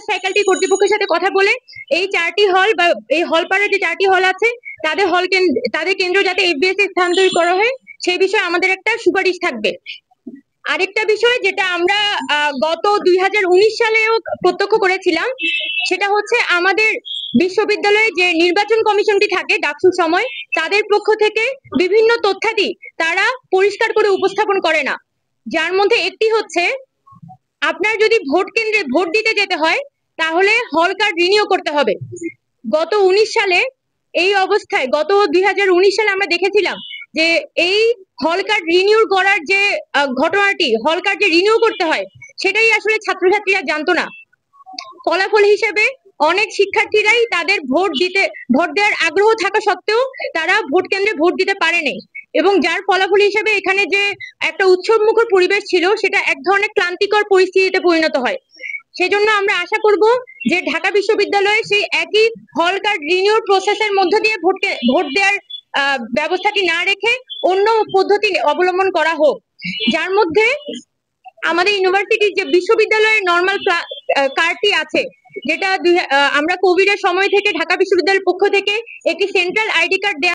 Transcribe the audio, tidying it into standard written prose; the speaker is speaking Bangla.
ফ্যাকাল্টি কর্তৃপক্ষের সাথে কথা বলে এই 4টি হল বা এই হলপাড়ার যে 4টি হল আছে তাদের কেন্দ্র যাতে এফবিএস এ স্থানান্তরিত করা হয় সেই বিষয়ে আমাদের একটা সুপারিশ থাকবে। আরেকটা বিষয় যেটা আমরা গত 2019 সালেও প্রত্যক্ষ করেছিলাম, সেটা হচ্ছে আমাদের বিশ্ববিদ্যালয়ে যে নির্বাচন কমিশনটি থাকে ডাকসুর সময়, তাদের পক্ষ থেকে বিভিন্ন তথ্যাদি তারা পরিষ্কার করে উপস্থাপন করে না। যার মধ্যে একটি হচ্ছে, আপনার যদি ভোট কেন্দ্রে ভোট দিতে যেতে হয় তাহলে হল কার্ড রিনিউ করতে হবে। গত 19 সালে এই অবস্থায়, গত 2019 সালে আমরা দেখেছিলাম যে এই হল কার্ড রিনিউ করার যে ঘটনাটি, হল কার্ড যে রিনিউ করতে হয় সেটাই আসলে ছাত্রছাত্রীরা জানতো না। ফলাফল হিসেবে অনেক শিক্ষার্থীরাই তাদের ভোট দেওয়ার আগ্রহ থাকা সত্ত্বেও তারা ভোট কেন্দ্রে ভোট দিতে পারেনি, এবং যার ফলাফল হিসেবে এখানে যে একটা উৎসবমুখর পরিবেশ ছিল সেটা এক ধরনের ক্লান্তিকর পরিস্থিতিতে পরিণত হয়। সেজন্য আমরা আশা করব যে ঢাকা বিশ্ববিদ্যালয়ে সেই একই হল কার্ড রিনিউর প্রসেসের মধ্য দিয়ে ভোট দেওয়ার ব্যবস্থাটি না রেখে অন্য পদ্ধতি অবলম্বন করা হোক, যার মধ্যে আমাদের ইউনিভার্সিটির যে বিশ্ববিদ্যালয়ের নর্মাল কার্ডটি আছে, যেটা আমরা কোভিড এর সময় থেকে ঢাকা বিশ্ববিদ্যালয়ের পক্ষ থেকে একটি সেন্ট্রাল আইডি কার্ড